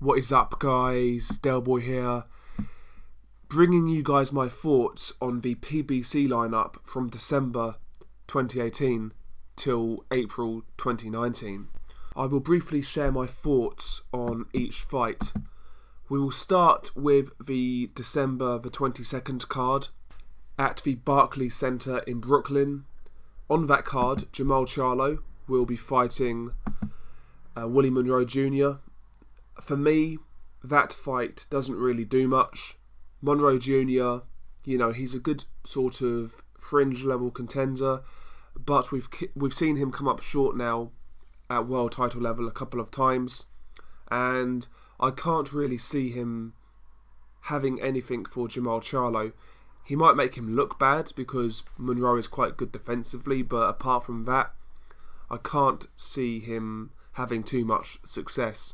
What is up, guys? Delboy here, bringing you guys my thoughts on the PBC lineup from December 2018 till April 2019. I will briefly share my thoughts on each fight. We will start with the December the 22nd card at the Barclays Centre in Brooklyn. On that card, Jamal Charlo will be fighting Willie Monroe Jr. For me, that fight doesn't really do much. Monroe Jr., he's a good sort of fringe level contender, but we've seen him come up short now at world title level a couple of times, and I can't really see him having anything for Jamal Charlo. He might make him look bad because Monroe is quite good defensively, but apart from that, I can't see him having too much success.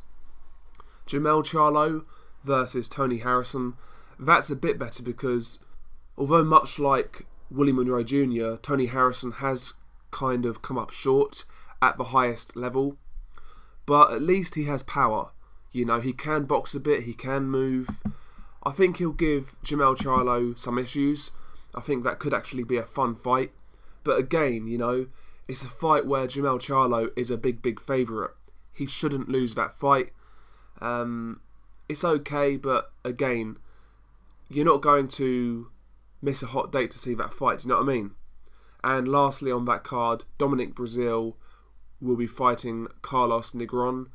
Jamal Charlo versus Tony Harrison, that's a bit better because although much like Willie Monroe Jr., Tony Harrison has kind of come up short at the highest level, but at least he has power. He can box a bit, he can move. I think he'll give Jamal Charlo some issues. I think that could actually be a fun fight. But again, it's a fight where Jamal Charlo is a big favourite. He shouldn't lose that fight. It's okay, but again, you're not going to miss a hot date to see that fight, do you know what I mean? And lastly on that card, Dominic Breazeale will be fighting Carlos Negron.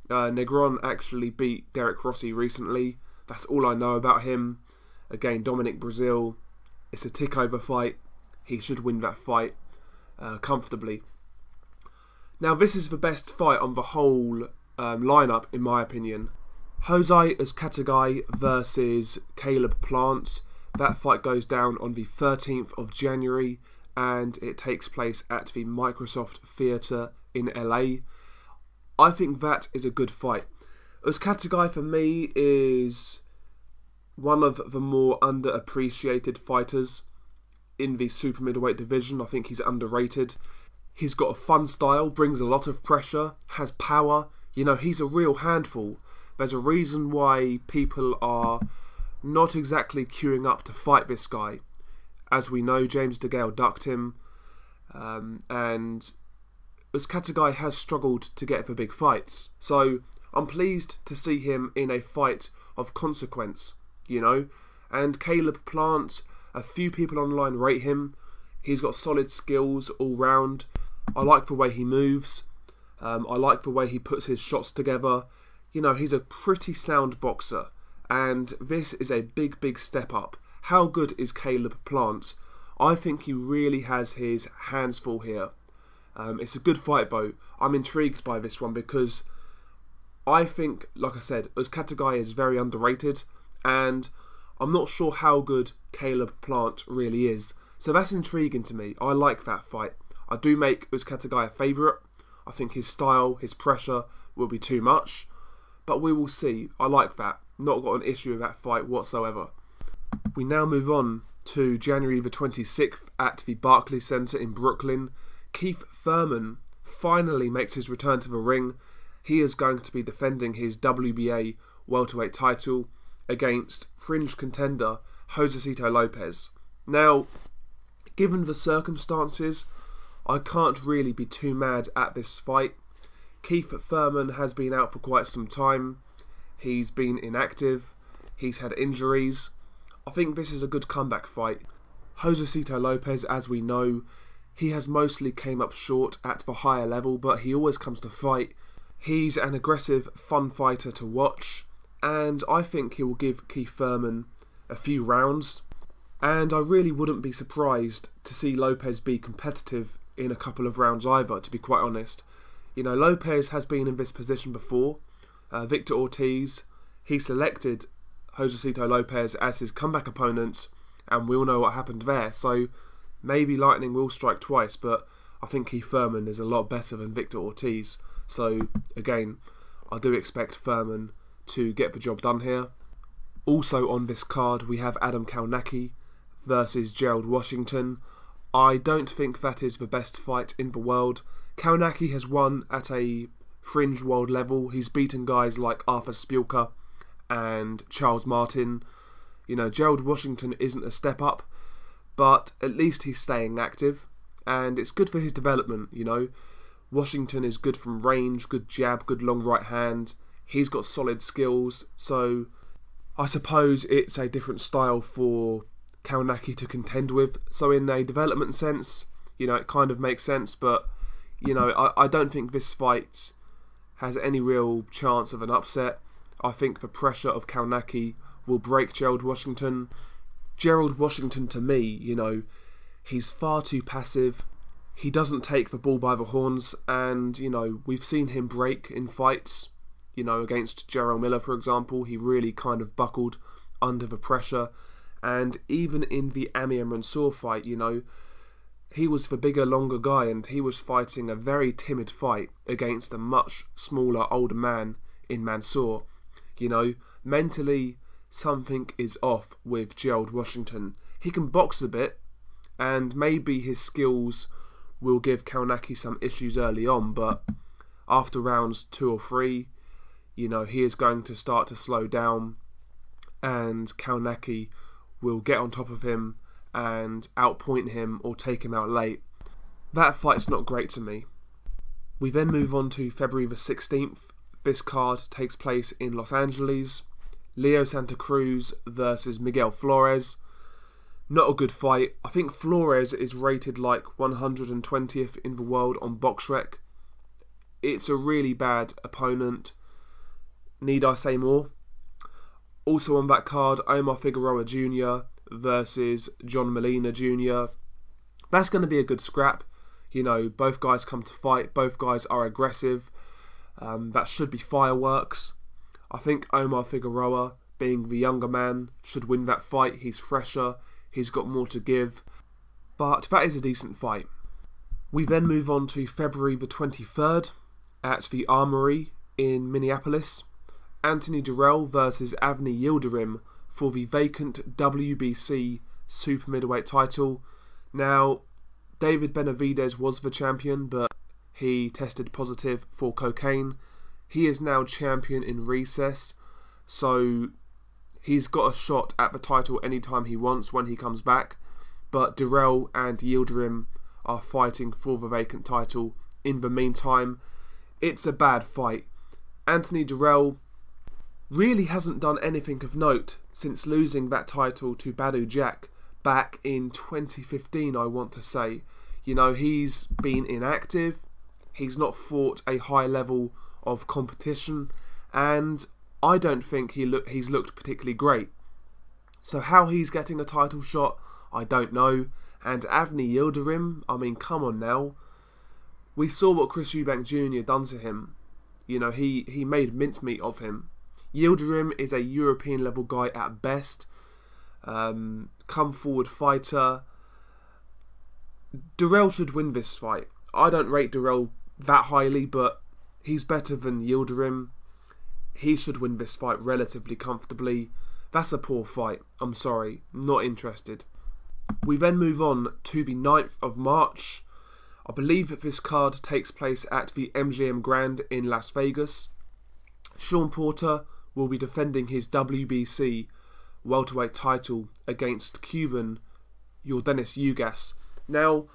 Negron actually beat Derek Rossi recently. That's all I know about him. Again, Dominic Breazeale, it's a tick-over fight. He should win that fight comfortably. Now, this is the best fight on the whole lineup, in my opinion. Jose Azcárate versus Caleb Plant. That fight goes down on the 13th of January, and it takes place at the Microsoft Theatre in LA. I think that is a good fight. Azcárate for me is one of the more underappreciated fighters in the super middleweight division. I think he's underrated. He's got a fun style, brings a lot of pressure, has power. He's a real handful. There's a reason why people are not exactly queuing up to fight this guy. As we know, James DeGale ducked him, and Azcárate has struggled to get the big fights. So I'm pleased to see him in a fight of consequence, And Caleb Plant, a few people online rate him. He's got solid skills all round. I like the way he moves. I like the way he puts his shots together. He's a pretty sound boxer, and this is a big step up. How good is Caleb Plant? I think he really has his hands full here. It's a good fight though. I'm intrigued by this one because I think, like I said, Azcárate is very underrated, and I'm not sure how good Caleb Plant really is. So that's intriguing to me. I like that fight. I do make Azcárate a favourite. I think his style, his pressure will be too much. But we will see. I like that. Not got an issue with that fight whatsoever. We now move on to January the 26th at the Barclays Centre in Brooklyn. Keith Thurman finally makes his return to the ring. He is going to be defending his WBA welterweight title against fringe contender Josecito Lopez. Now, given the circumstances, I can't really be too mad at this fight. Keith Thurman has been out for quite some time. He's been inactive. He's had injuries. I think this is a good comeback fight. Josecito Lopez, as we know, he has mostly came up short at the higher level, but he always comes to fight. He's an aggressive, fun fighter to watch, and I think he will give Keith Thurman a few rounds. And I really wouldn't be surprised to see Lopez be competitive in a couple of rounds either, to be quite honest. Lopez has been in this position before. Victor Ortiz, he selected Josecito Lopez as his comeback opponent, and we all know what happened there. So maybe lightning will strike twice, but I think Keith Thurman is a lot better than Victor Ortiz. So again, I do expect Thurman to get the job done here. Also on this card, we have Adam Kownacki versus Gerald Washington. I don't think that is the best fight in the world. Kownacki has won at a fringe world level. He's beaten guys like Arthur Spilka and Charles Martin. You know, Gerald Washington isn't a step up, but at least he's staying active, and it's good for his development, you know. Washington is good from range, good jab, good long right hand. He's got solid skills, so I suppose it's a different style for Kownacki to contend with. So in a development sense, you know, it kind of makes sense, but, you know, I don't think this fight has any real chance of an upset. I think the pressure of Kownacki will break Gerald Washington. Gerald Washington, to me, you know, he's far too passive. He doesn't take the bull by the horns, and, you know, we've seen him break in fights, you know, against Jarrell Miller, for example. He really kind of buckled under the pressure, and even in the Amir Mansour fight, you know, he was the bigger, longer guy, and he was fighting a very timid fight against a much smaller, older man in Mansour. You know, mentally, something is off with Gerald Washington. He can box a bit, and maybe his skills will give Kownacki some issues early on, but after rounds 2 or 3, you know, he is going to start to slow down, and Kownacki will get on top of him and outpoint him or take him out late. That fight's not great to me. We then move on to February the 16th. This card takes place in Los Angeles. Leo Santa Cruz versus Miguel Flores. Not a good fight. I think Flores is rated like 120th in the world on BoxRec. It's a really bad opponent. Need I say more? Also on that card, Omar Figueroa Jr. versus John Molina Jr. That's going to be a good scrap. You know, both guys come to fight. Both guys are aggressive. That should be fireworks. I think Omar Figueroa, being the younger man, should win that fight. He's fresher. He's got more to give. But that is a decent fight. We then move on to February the 23rd at the Armory in Minneapolis. Anthony Durrell versus Avni Yildirim for the vacant WBC super middleweight title. Now, David Benavidez was the champion, but he tested positive for cocaine. He is now champion in recess, so he's got a shot at the title anytime he wants when he comes back. But Durrell and Yildirim are fighting for the vacant title. In the meantime, it's a bad fight. Anthony Durrell really hasn't done anything of note since losing that title to Badou Jack back in 2015, I want to say. You know, he's been inactive. He's not fought a high level of competition, and I don't think he's looked particularly great. So how he's getting a title shot, I don't know. And Avni Yildirim, I mean, come on now. We saw what Chris Eubank Jr. done to him. You know, he made mincemeat of him. Yildirim is a European level guy at best. Come forward fighter. Durrell should win this fight. I don't rate Durrell that highly, but he's better than Yildirim. He should win this fight relatively comfortably. That's a poor fight. I'm sorry. Not interested. We then move on to the 9th of March. I believe that this card takes place at the MGM Grand in Las Vegas. Sean Porter will be defending his WBC welterweight title against Cuban Yordenis Ugas. Now,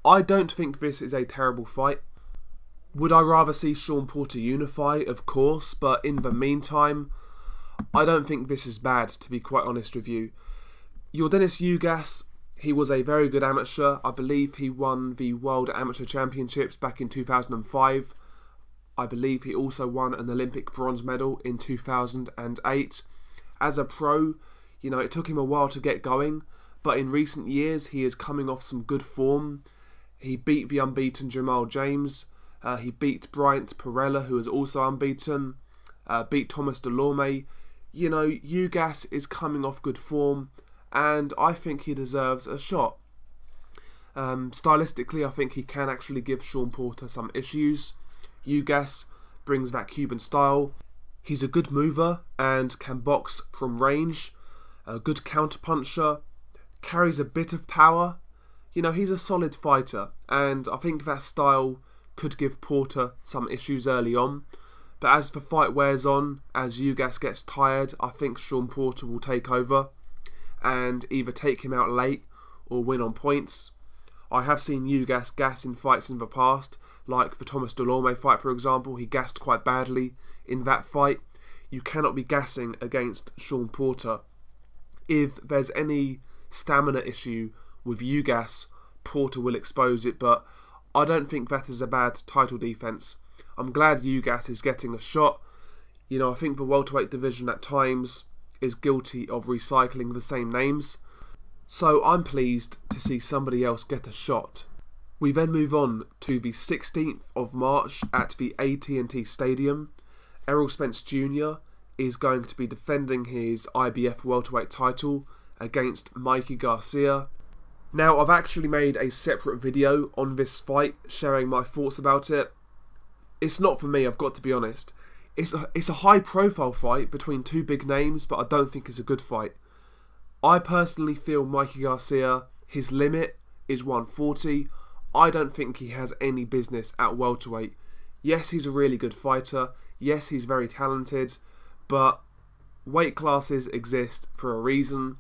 I don't think this is a terrible fight. Would I rather see Sean Porter unify? Of course, but in the meantime, I don't think this is bad, to be quite honest with you. Yordenis Ugas, he was a very good amateur. I believe he won the World Amateur Championships back in 2005. I believe he also won an Olympic bronze medal in 2008. As a pro, you know, it took him a while to get going, but in recent years he is coming off some good form. He beat the unbeaten Jamal James. He beat Bryant Perella, who is also unbeaten. Beat Thomas Delorme. You know, Ugas is coming off good form, and I think he deserves a shot. Stylistically, I think he can actually give Sean Porter some issues. Ugas brings that Cuban style. He's a good mover and can box from range. A good counterpuncher. Carries a bit of power. You know, he's a solid fighter, and I think that style could give Porter some issues early on. But as the fight wears on, as Ugas gets tired, I think Sean Porter will take over and either take him out late or win on points. I have seen Ugas gas in fights in the past, like the Thomas Delorme fight for example. He gassed quite badly in that fight. You cannot be gassing against Sean Porter. If there's any stamina issue with Ugas, Porter will expose it, but I don't think that is a bad title defence. I'm glad Ugas is getting a shot. You know, I think the welterweight division at times is guilty of recycling the same names. So I'm pleased to see somebody else get a shot. We then move on to the 16th of March at the AT&T Stadium. Errol Spence Jr. is going to be defending his IBF welterweight title against Mikey Garcia. Now, I've actually made a separate video on this fight, sharing my thoughts about it. It's not for me, I've got to be honest. It's a high-profile fight between two big names, but I don't think it's a good fight. I personally feel Mikey Garcia, his limit is 140. I don't think he has any business at welterweight. Yes, he's a really good fighter. Yes, he's very talented. But weight classes exist for a reason,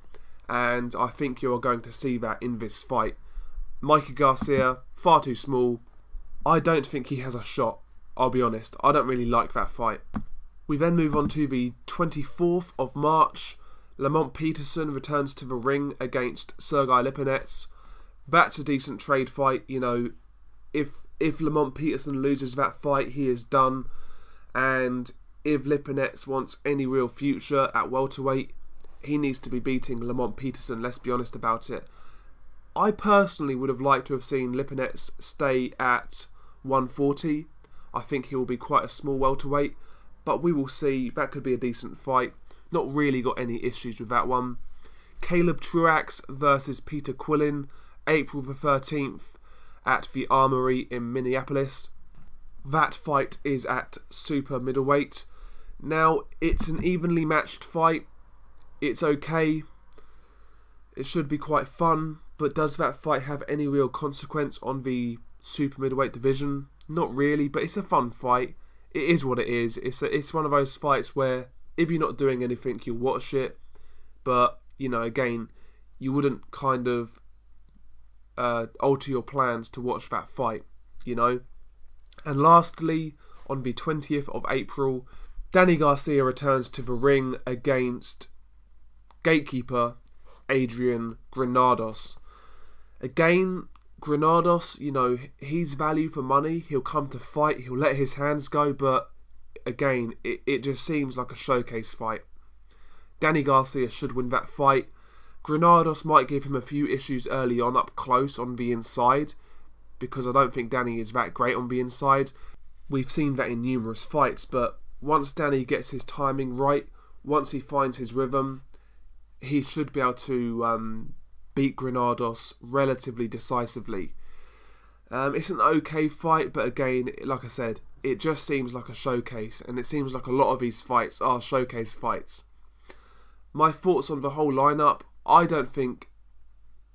and I think you are going to see that in this fight. Mikey Garcia, far too small. I don't think he has a shot, I'll be honest. I don't really like that fight. We then move on to the 24th of March. Lamont Peterson returns to the ring against Sergey Lipinets. That's a decent trade fight. You know, if Lamont Peterson loses that fight, he is done. And if Lipinets wants any real future at welterweight, he needs to be beating Lamont Peterson, let's be honest about it. I personally would have liked to have seen Lipinets stay at 140. I think he will be quite a small welterweight, but we will see. That could be a decent fight. Not really got any issues with that one. Caleb Truax versus Peter Quillin, April the 13th at the Armory in Minneapolis. That fight is at super middleweight. Now, it's an evenly matched fight. It's okay. It should be quite fun, but does that fight have any real consequence on the super middleweight division? Not really, but it's a fun fight. It is what it is. It's one of those fights where if you're not doing anything, you'll watch it. But, you know, again, you wouldn't kind of alter your plans to watch that fight, you know. And lastly, on the 20th of April, Danny Garcia returns to the ring against gatekeeper Adrian Granados. Again, Granados, you know, he's value for money. He'll come to fight, he'll let his hands go, but again, it just seems like a showcase fight. Danny Garcia should win that fight. Granados might give him a few issues early on up close on the inside, because I don't think Danny is that great on the inside. We've seen that in numerous fights, but once Danny gets his timing right, once he finds his rhythm, he should be able to beat Granados relatively decisively. It's an okay fight, but again, like I said, it just seems like a showcase, and it seems like a lot of these fights are showcase fights. My thoughts on the whole lineup, I don't think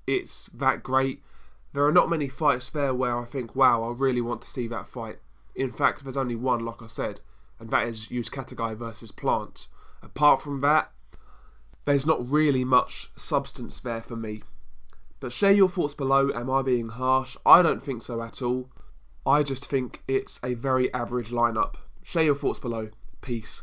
it's that great. There are not many fights there where I think, wow, I really want to see that fight. In fact, there's only one, like I said, and that is Uzcategui versus Plant. Apart from that, there's not really much substance there for me. But share your thoughts below. Am I being harsh? I don't think so at all. I just think it's a very average lineup. Share your thoughts below. Peace.